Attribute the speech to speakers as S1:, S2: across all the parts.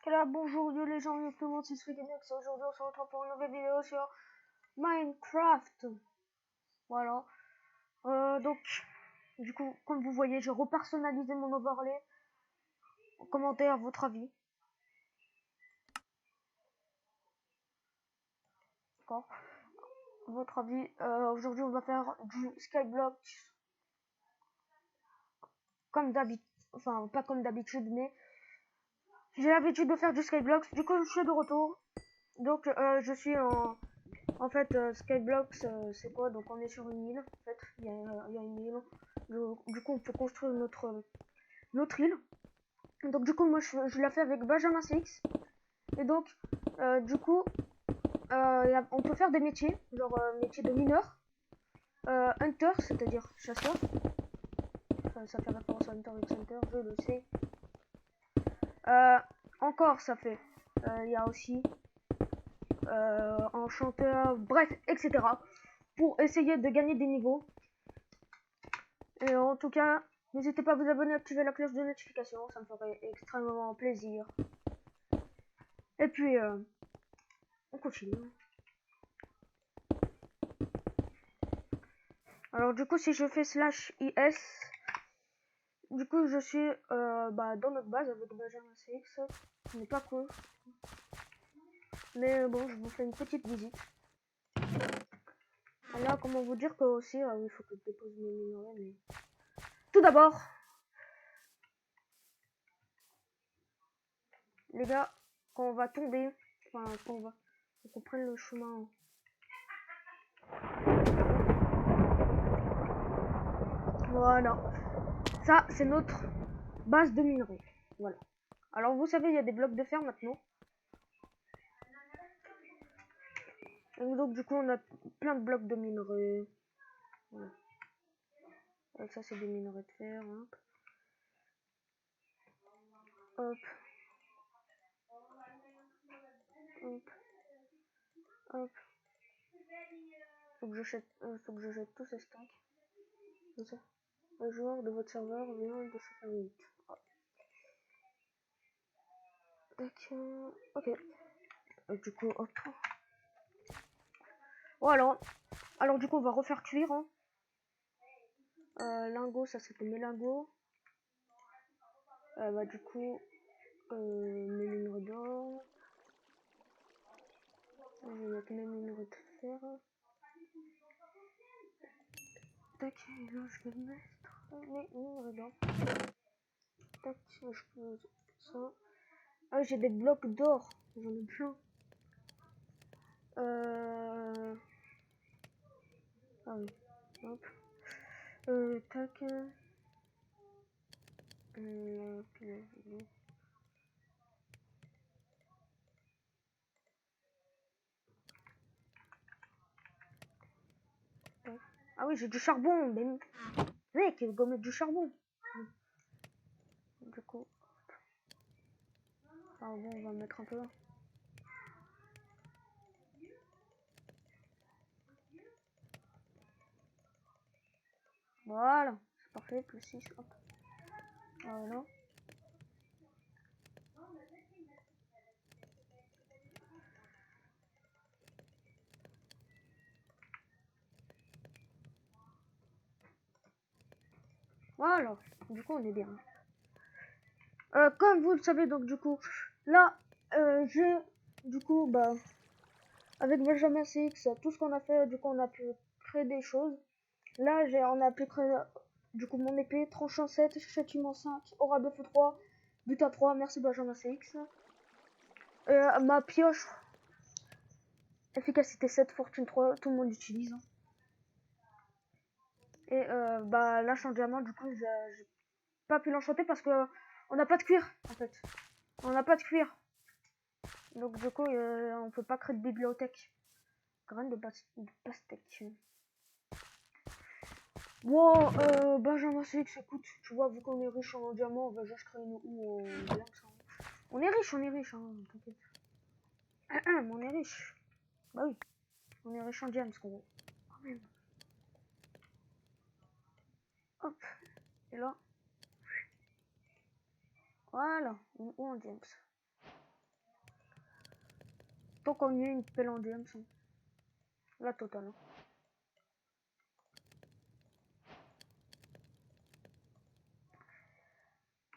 S1: Bonjour les gens, tout le monde, c'est Sweetnex. Aujourd'hui, on se retrouve pour une nouvelle vidéo sur Minecraft. Voilà. Donc, du coup, comme vous voyez, j'ai repersonnalisé mon overlay. Commentez à votre avis. D'accord. Votre avis. Aujourd'hui, on va faire du Skyblock. Comme d'habitude. Enfin, pas comme d'habitude, mais j'ai l'habitude de faire du Skyblock. Du coup, je suis de retour. Donc, je suis en fait, Skyblocks, c'est quoi? Donc, on est sur une île. En fait, il y a une île. Du coup, on peut construire notre île. Donc, du coup, moi, je la fais avec Benjamin CX. Et donc, du coup, on peut faire des métiers, genre métier de mineur, hunter, c'est-à-dire chasseur. Enfin, ça fait référence à Hunter x Hunter, je le sais. Encore, ça fait. Il y a aussi enchanteur, bref, etc. Pour essayer de gagner des niveaux. Et en tout cas, n'hésitez pas à vous abonner, à activer la cloche de notification, ça me ferait extrêmement plaisir. Et puis, on continue. Alors du coup, si je fais /is, du coup, je suis dans notre base avec Benjamin CX. Ce n'est pas cool. Mais bon, je vous fais une petite visite. Là, comment vous dire que aussi, il faut que je dépose mes minerais, mais... Tout d'abord, les gars, quand on va tomber, enfin, faut qu'on prenne le chemin. Voilà. Ça, c'est notre base de minerais. Voilà. Alors, vous savez, il y a des blocs de fer maintenant. Et donc, du coup, on a plein de blocs de minerais. Voilà. Et ça, c'est des minerais de fer. Hein. Hop. Hop. Hop. Faut que je jette tous ces stacks. Comme ça. Le joueur de votre serveur vient de se faire vite. Ok. Et du coup, hop. Voilà. Alors, du coup, on va refaire cuire. Hein. Lingot, ça s'appelle mes lingots. Du coup, mes minerais d'or. Je vais mettre mes minerais de fer. Tac, et là, je vais mettre mes minerais d'or. Tac, je peux ça. Ah, j'ai des blocs d'or. J'en ai plein. Ah oui. Hop. Tac. Ah oui, j'ai du charbon. Mais mec, il va mettre du charbon. Du coup. Ah bon, on va mettre un peu là. Voilà, c'est parfait, plus 6, hop. Voilà. Voilà, du coup on est bien. Comme vous le savez, donc du coup, là, j'ai, du coup, avec Benjamin CX, tout ce qu'on a fait, du coup on a pu créer des choses. Là, on a pu créer, du coup, mon épée, tranchant 7, châtiment 5, aura de feu 3, butin 3, merci Benjamin CX. Ma pioche, efficacité 7, fortune 3, tout le monde utilise. Et l'enchantement, du coup, j'ai pas pu l'enchanter parce que on n'a pas de cuir, en fait. On n'a pas de cuir. Donc, du coup, on peut pas créer de bibliothèque. Graine de pastèque. Bon, Benjamin CX, écoute, tu vois, vu qu'on est riche en diamant, on va juste créer une ou en diamant. On est riche, hein, t'inquiète. On est riche. Bah oui, on est riche en diamants, qu'on veut. Quand même. Hop, et là. Voilà, ou en diamants. Tant qu'on y a une pelle en diams. La totale. Hein.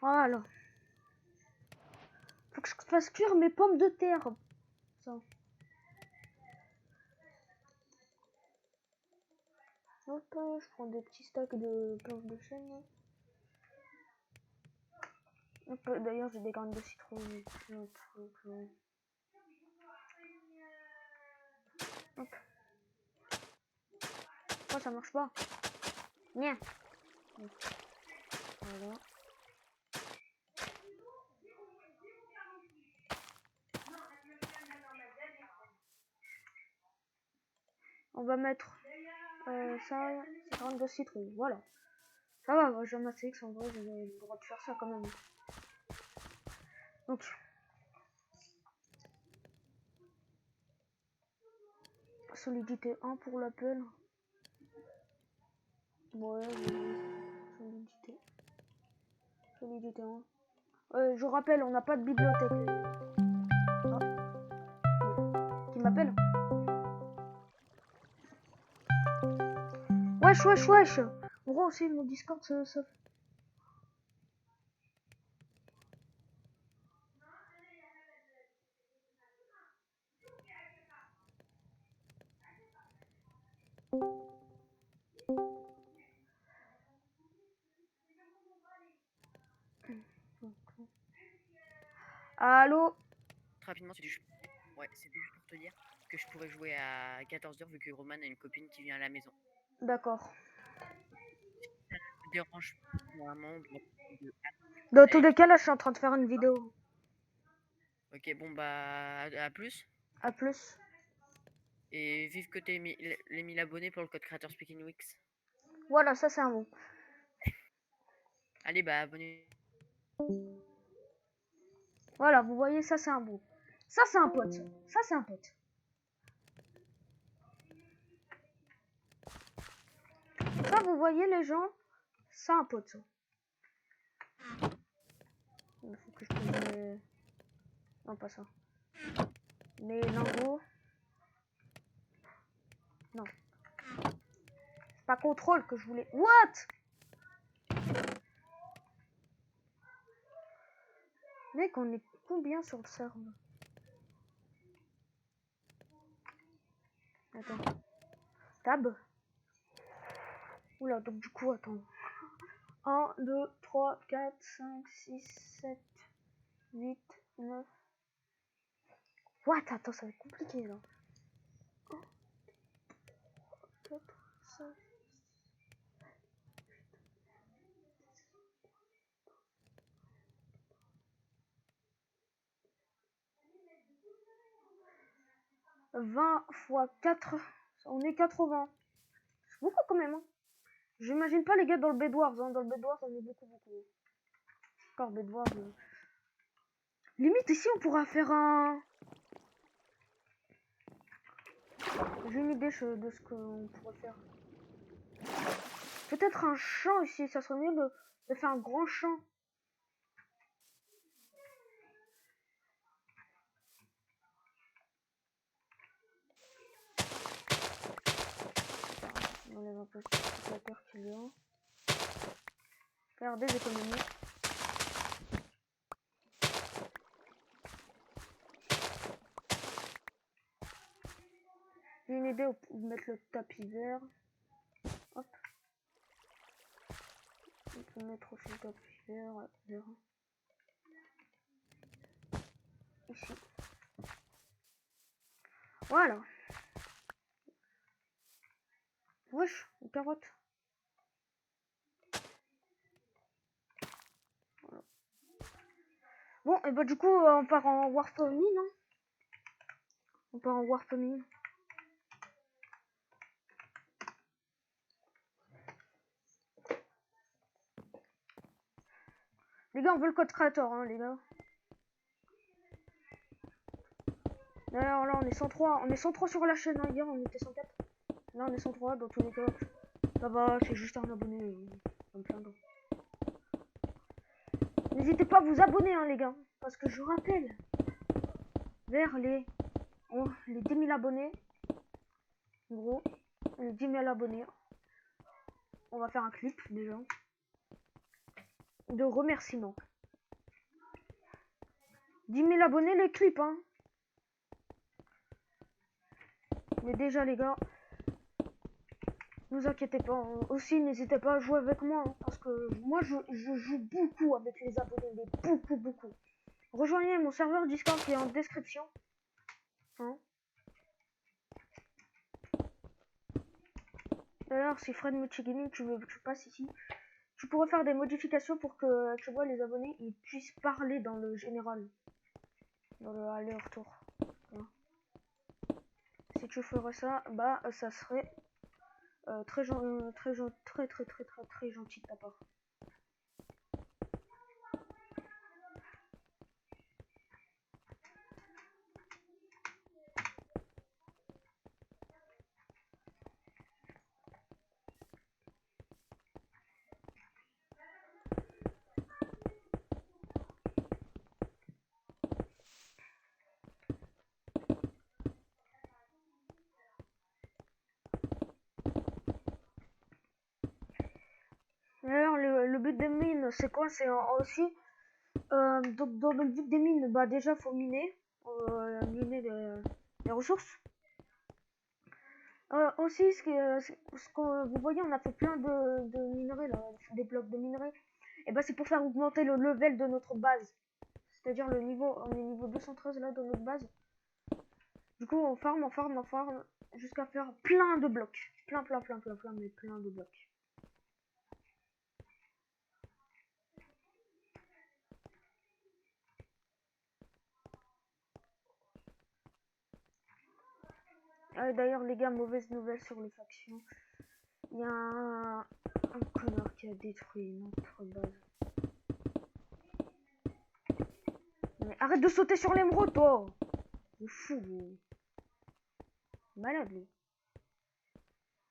S1: Voilà. Faut que je fasse cuire mes pommes de terre. Ça. Hop, je prends des petits stacks de planches de chêne. D'ailleurs, j'ai des graines de citron. Hop. Oh, ça marche pas. Bien. Voilà. On va mettre ça, ces graines de citron. Voilà. Ça va, j'ai un ACX en vrai, j'ai le droit de faire ça quand même. Donc. Solidité 1 pour l'appel. Ouais, solidité. Solidité 1. Je rappelle, on n'a pas de bibliothèque. Ah. Qui m'appelle? Wesh, wesh, wesh. En gros aussi, mon Discord, ça... Allô?
S2: Rapidement, c'est juste... Ouais, c'est juste pour te dire que je pourrais jouer à 14h vu que Roman a une copine qui vient à la maison.
S1: D'accord.
S2: Ça me dérange vraiment
S1: Dans tous les cas, là, je suis en train de faire une vidéo.
S2: Ok, bon bah à plus.
S1: À plus.
S2: Et vive que t'aies les 1000 abonnés pour le code créateur Speaking Wix.
S1: Voilà, ça c'est un bon.
S2: Allez, bah abonnez.
S1: Voilà, vous voyez, ça c'est un bon. Ça c'est un pote. Ça c'est un pote. Ça, vous voyez les gens, c'est un pote. Ça. Il faut que je prenne les... Non, pas ça. Les lingots. Non. C'est pas contrôle que je voulais. What? Mec, on est combien sur le serveur? Attends. Tab. Oula, donc du coup, attends. 1, 2, 3, 4, 5, 6, 7, 8, 9. What? Attends, ça va être compliqué là. 1, 4, 5. 20 fois 4, on est 80. C'est beaucoup quand même. Hein. J'imagine pas les gars dans le Bedwars. Hein. Dans le Bedwars, on est beaucoup. Encore Bedwars. Limite, ici, on pourra faire un... J'ai une idée de ce qu'on pourrait faire. Peut-être un champ ici. Ça serait mieux de faire un grand champ. On enlève un peu la terre qu'il y a. Faire des économies. J'ai une idée où mettre le tapis vert. Hop. On peut mettre aussi le tapis vert. Ici. Voilà. Wesh, une carotte. Voilà. Bon, et bah du coup, on part en warp mine. Hein. On part en warp mine. Les gars, on veut le code créateur, hein, les gars. D'ailleurs, là, on est 103. On est 103 sur la chaîne, hein. Hier, on était 104. Là, on est 103 dans tous les cas. Ça va, c'est juste un abonné. Ça me plaindre. N'hésitez pas à vous abonner, hein, les gars. Parce que je rappelle, vers les les 10 000 abonnés. En gros, les 10 000 abonnés. On va faire un clip déjà. De remerciements. 10 000 abonnés, les clips, hein. Mais déjà, les gars, ne vous inquiétez pas. Hein. Aussi, n'hésitez pas à jouer avec moi. Hein, parce que moi, je joue beaucoup avec les abonnés. Mais beaucoup. Rejoignez mon serveur Discord qui est en description. Hein. D'ailleurs, si Fred Mochi Gaming, tu passes ici, tu pourrais faire des modifications pour que tu vois les abonnés ils puissent parler dans le général, dans le aller-retour. Voilà. Si tu ferais ça, bah ça serait très gentil de ta part. D'ailleurs, le but des mines, c'est quoi? C'est aussi donc dans le but des mines, bah déjà faut miner, miner les ressources. Aussi, ce que vous voyez, on a fait plein de minerais là, des blocs de minerais. Et bah c'est pour faire augmenter le level de notre base. C'est-à-dire le niveau, on est niveau 213 là dans notre base. Du coup, on farm jusqu'à faire plein de blocs. Plein, mais plein de blocs. D'ailleurs, les gars, mauvaise nouvelle sur les factions. Il y a un connard qui a détruit notre base. Mais arrête de sauter sur l'émeraude, toi! C'est fou, gros. Malade, lui.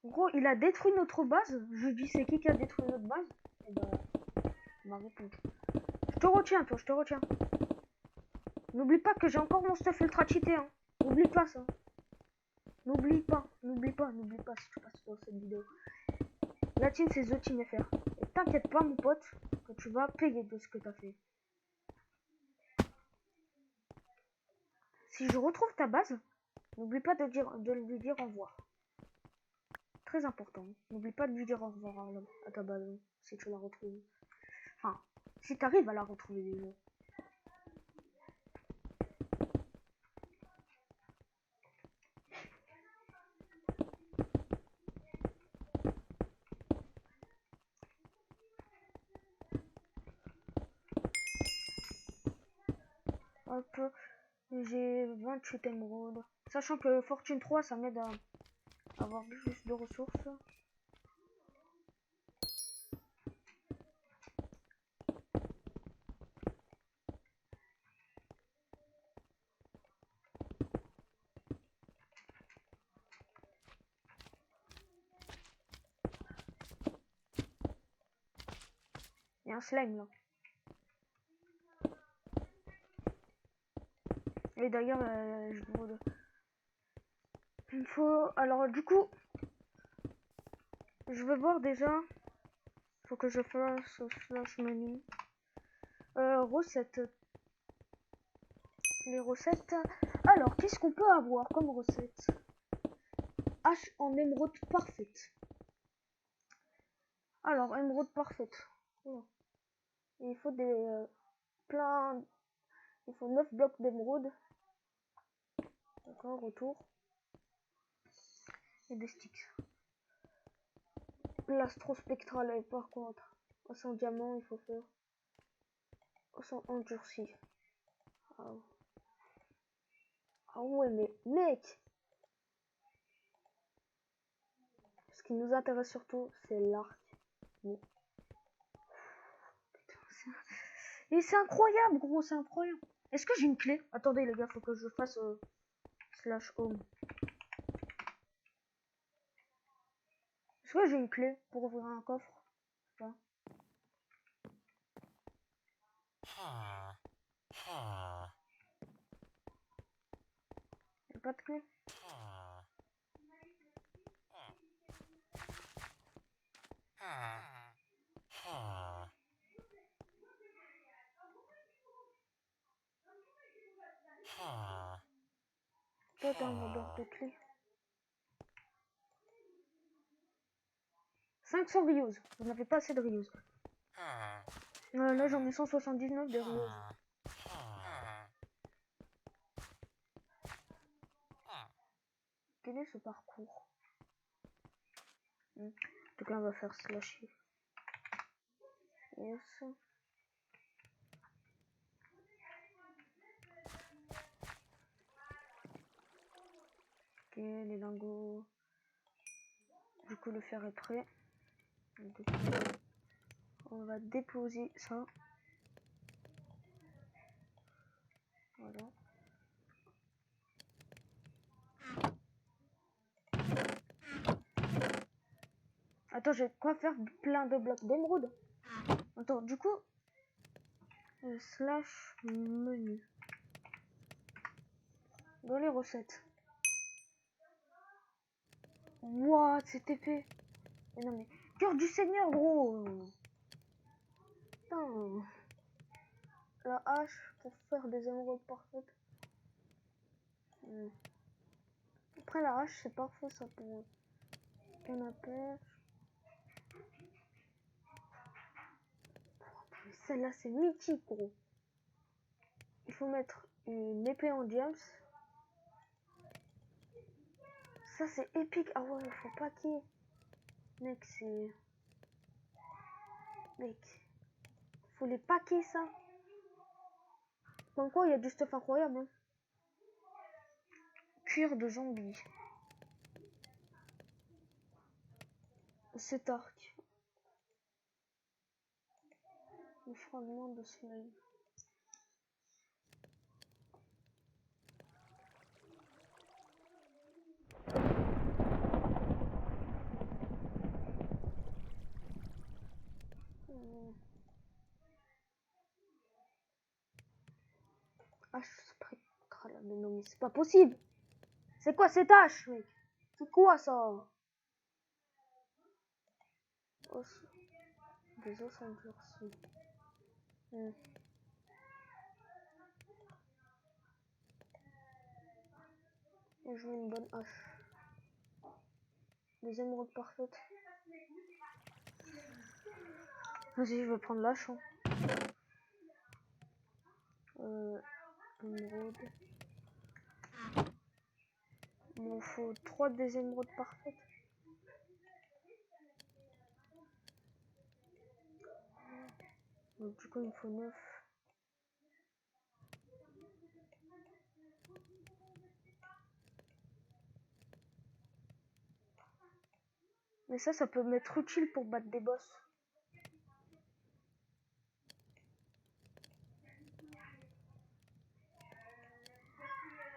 S1: En gros, il a détruit notre base. Je dis, c'est qui a détruit notre base? Et bah, il m'a répondu. Je te retiens, toi, je te retiens. N'oublie pas que j'ai encore mon stuff ultra cheaté, hein. N'oublie pas ça. N'oublie pas si tu passes dans cette vidéo. La team, c'est The Team FR. Et t'inquiète pas, mon pote, que tu vas payer de ce que t'as fait. Si je retrouve ta base, n'oublie pas de lui dire au revoir. Très important. N'oublie pas de lui dire au revoir à ta base, si tu la retrouves. Enfin, si t'arrives à la retrouver déjà. Hop, j'ai 28 émeraudes. Sachant que Fortune 3, ça m'aide à avoir plus de ressources. Il y a un slime là. Et d'ailleurs, il me faut... Alors du coup, je vais voir déjà. Faut que je fasse slash menu. Recettes. Les recettes. Alors, qu'est-ce qu'on peut avoir comme recette? Hache en émeraude parfaite. Alors, émeraude parfaite. Oh. Il faut des plein. Il faut 9 blocs d'émeraude. D'accord, retour. Et des sticks. L'astrospectral, par contre. En diamant, il faut faire. En endurci. Ah. Ah ouais, mais mec! Ce qui nous intéresse surtout, c'est l'arc. Mais... Et c'est incroyable, gros, c'est incroyable. Est-ce que j'ai une clé? Attendez, les gars, faut que je fasse slash home. Est-ce que j'ai une clé pour ouvrir un coffre? Enfin. pas de clé. Toi, t'as un vendeur de clés. 500 reuse. Vous n'avez pas assez de reuse. Là, j'en ai 179 de reuse. Quel est ce parcours? En tout cas, on va faire slash. Yes. Ok, les lingots. Du coup, le fer est prêt. Donc, on va déposer ça. Voilà. Attends, j'ai quoi faire plein de blocs d'émeraude. Attends, du coup, slash menu. Dans les recettes. What, c'est épais. Mais non mais, cœur du Seigneur, gros. Putain. La hache pour faire des émeraudes parfaites. Après la hache, c'est parfait ça pour canne à pêche. Celle-là, c'est mythique, gros. Il faut mettre une épée en diams. Ça, c'est épique. Ah ouais, faut paquer. Mec, c'est... Mec. Faut les paquer, ça. Comme quoi, il y a du stuff incroyable. Hein. Cuir de zombie. Cet arc. Le fragment de slime. Hache spray. Mais non, mais c'est pas possible. C'est quoi cette hache, mec? C'est quoi ça? Os. Des os endurcis. Et je veux une bonne hache. Des émeraudes parfaites. Vas-y, je vais prendre l'hache. Hein. Émeraude. Il m'en faut 3 des émeraudes parfaites. Donc, du coup, il me faut 9. Mais ça peut m'être utile pour battre des boss.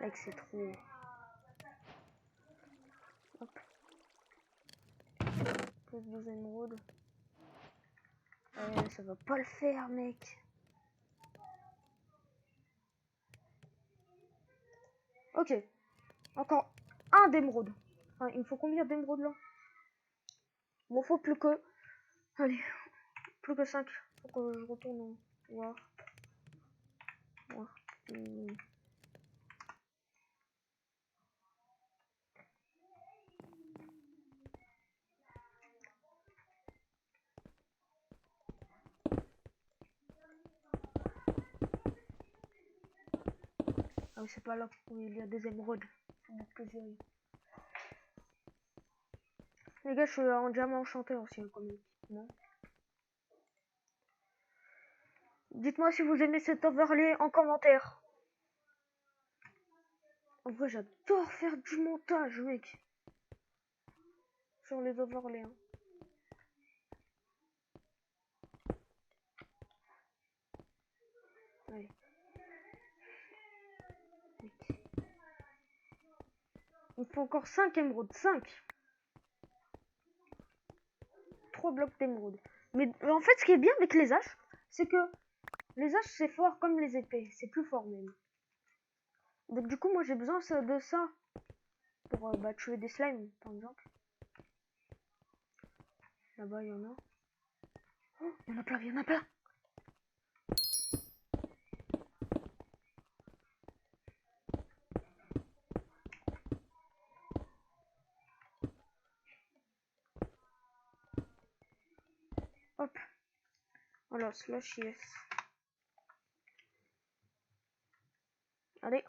S1: Mec, c'est trop. Hop. Plus 12 émeraudes. Ça va pas le faire, mec. Ok. Encore un d'émeraude. Enfin, il me faut combien d'émeraudes là? Il m'en faut plus que... Allez. Plus que 5. Faut que je retourne en voir. Ah oui, c'est pas là où il y a des émeraudes. Faut que j'y aille. Les gars, je suis en diamant enchanté aussi, quand même. Non. Dites-moi si vous aimez cet overlay en commentaire. En vrai, j'adore faire du montage, mec. Sur les overlays. Hein. Allez. Mec. Il faut encore 5 émeraudes. 5. 3 blocs d'émeraude. Mais en fait, ce qui est bien avec les haches, c'est que les haches, c'est fort comme les épées. C'est plus fort même. Donc du coup, moi j'ai besoin de ça pour bah, tuer des slimes, par exemple. Là-bas, il y en a. Oh, il y en a plein, il y en a plein. Hop. Voilà, slash yes. Allez.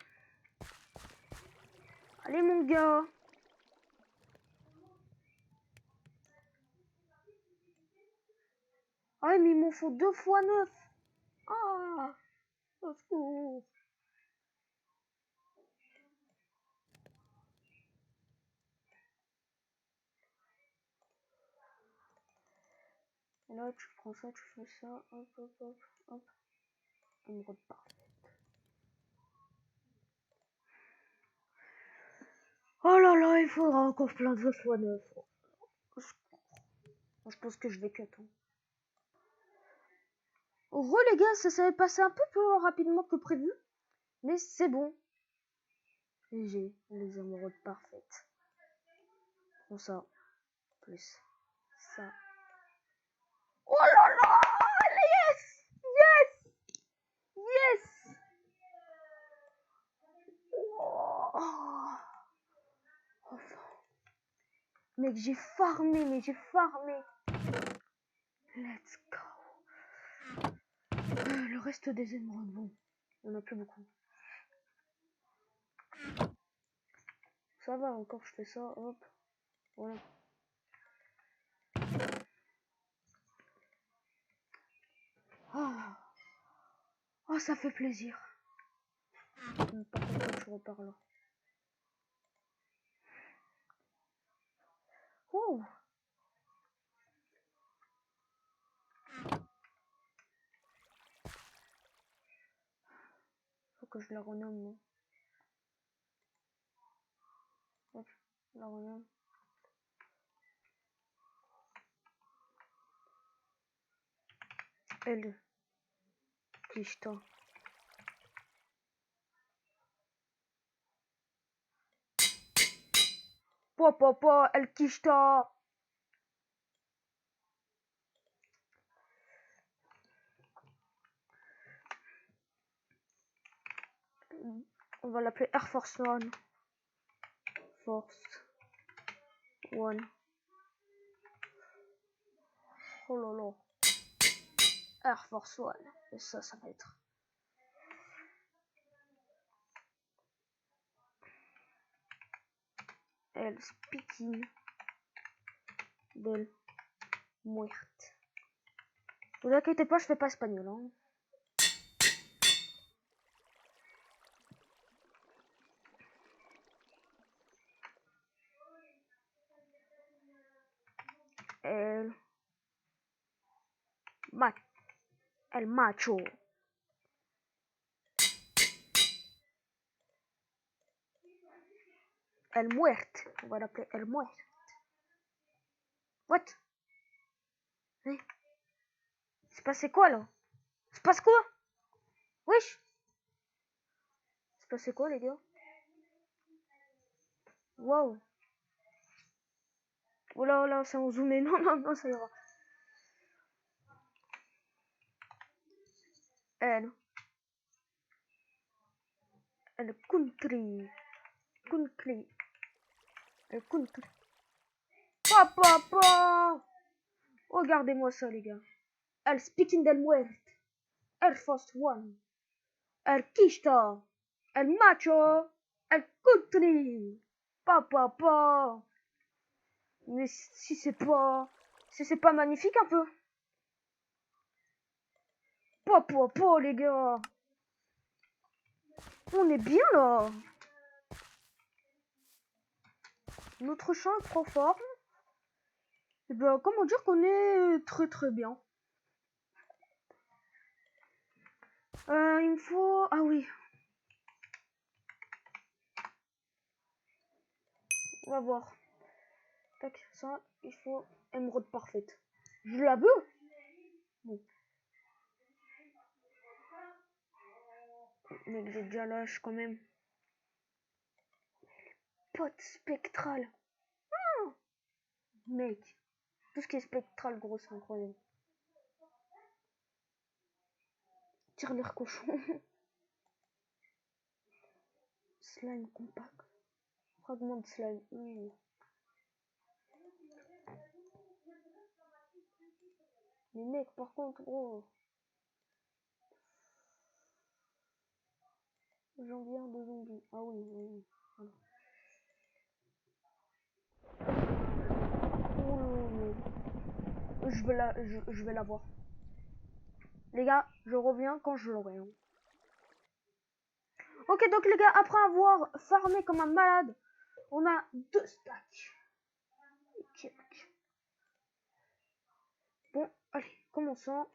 S1: Allez mon gars. Ah mais il m'en faut 2 fois 9. Ah, au secours. Et là, tu prends ça, tu fais ça. Hop, hop, hop, hop. Émeraude parfaite. Oh là là, il faudra encore plein de 2 fois 9. Je pense que je vais cut. Hein. En gros, les gars, ça s'est passé un peu plus rapidement que prévu. Mais c'est bon. Et j'ai les émeraudes parfaites. Prends ça. Plus ça. Oh là là! Yes! Yes! Yes! Oh. Enfin. Mec, j'ai farmé, mais j'ai farmé. Let's go. Le reste des émeraudes, bon. Il n'y en a plus beaucoup. Ça va, encore je fais ça, hop. Voilà. Ah, oh, ça fait plaisir. Par contre, tu repars là. Oh. Faut que je la renomme, moi. Hop, la renomme. Elle. Kishta. Papa, elle Kishta. On va l'appeler Air Force One. Force One. Oh là là. Air Force One. Et ça va être. El speaking del muerte. Vous inquiétez pas, je fais pas espagnol. Hein. El macho. El muerte. On va l'appeler El muerte. What? Hey. C'est passé quoi là? C'est passé quoi? Wesh? C'est passé quoi les gars? Waouh. Oh là là, c'est en zoomé. Non, non, non, ça ira. El country. Country. El country. Papa. Regardez-moi ça les gars. El speaking del muerte. Air Force One. El Kishta. El macho. El country. Papa. Mais si c'est pas magnifique un peu. Papa, les gars. On est bien là. Notre champ prend forme. Et ben comment dire qu'on est très très bien. Il me faut... Ah oui. On va voir. Tac, ça, il faut émeraude parfaite. Je la veux. Bon. Mais j'ai déjà lâche quand même. spot spectral. Oh, mec. Tout ce qui est spectral, gros, c'est incroyable. Tire-l'air cochon. Slime compact. Fragment de slime. Mais mec, par contre, gros. Jambière de zombie. Ah oui, oui. Voilà. Oh, je vais la voir. Les gars, je reviens quand je l'aurai. Hein. Ok, donc les gars, après avoir farmé comme un malade, on a 2 stacks. Ok. Bon, allez, commençons.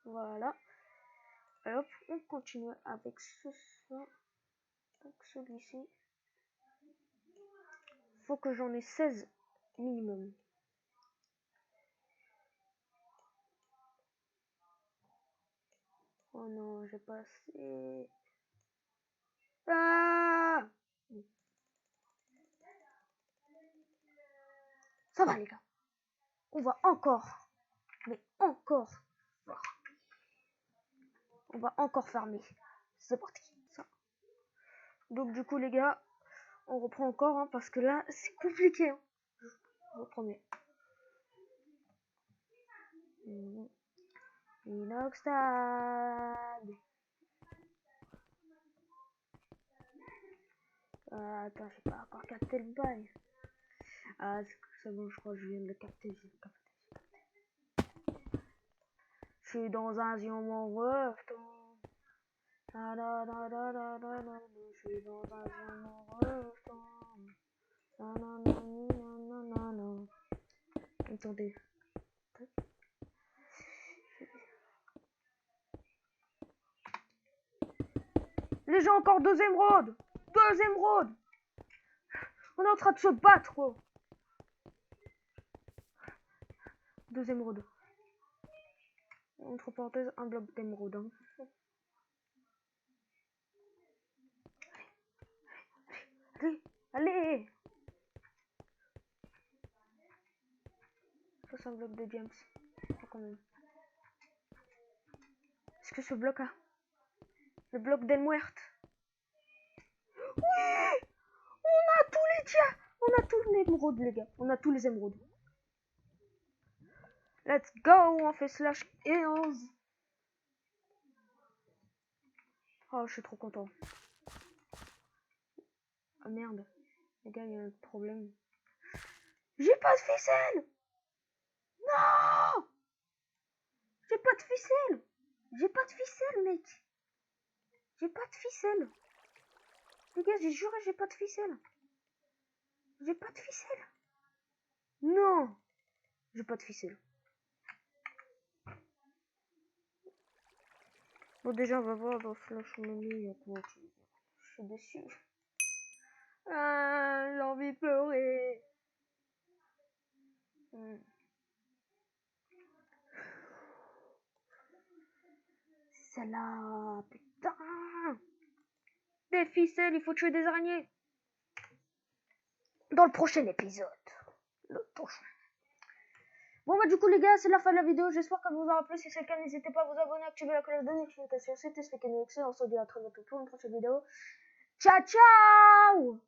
S1: Voilà. Et hop, on continue avec celui-ci. Faut que j'en ai 16 minimum. Oh non, j'ai pas assez. Ah! Ça va les gars. On va encore. Mais encore. On va encore farmer. C'est parti. Ça. Donc du coup les gars, on reprend encore hein, parce que là c'est compliqué. Hein. Je vous promets. Inoxtag. Attends, j'ai pas encore capté le bail. Ah, c'est bon, je crois que je viens de le capter. Je suis dans un diamant reftant. Je suis dans un diamant reftant. Attendez. Les gens, encore 2 émeraudes. 2 émeraudes. On est en train de se battre, quoi. 2 émeraudes. Entre parenthèses, un bloc d'émeraude. Hein. Allez, allez. Ça, c'est un bloc de James. Pas quand même. Est-ce que ce bloc a... Le bloc d'Elmuerte. Oui. On a tous les dias. On a tous les émeraudes, les gars. On a tous les émeraudes. Let's go. On fait slash 11. Oh, je suis trop content. Ah merde. Les gars, il y a un problème. J'ai pas de ficelle. Non. J'ai pas de ficelle. J'ai pas de ficelle, mec. J'ai pas de ficelle. Les gars, j'ai juré, j'ai pas de ficelle. J'ai pas de ficelle. Non. J'ai pas de ficelle. Bon, déjà, on va voir dans Flash Money. Je suis déçu. Ah, j'ai envie de pleurer. Celle-là, putain. Des ficelles, il faut tuer des araignées. Dans le prochain épisode. Le prochain. Bon bah du coup les gars, c'est la fin de la vidéo. J'espère que vous aura plu. Si c'est le cas, n'hésitez pas à vous abonner, activer la cloche de notification. C'était Sleekenoxy. On se dit à très bientôt pour une prochaine vidéo. Ciao ciao.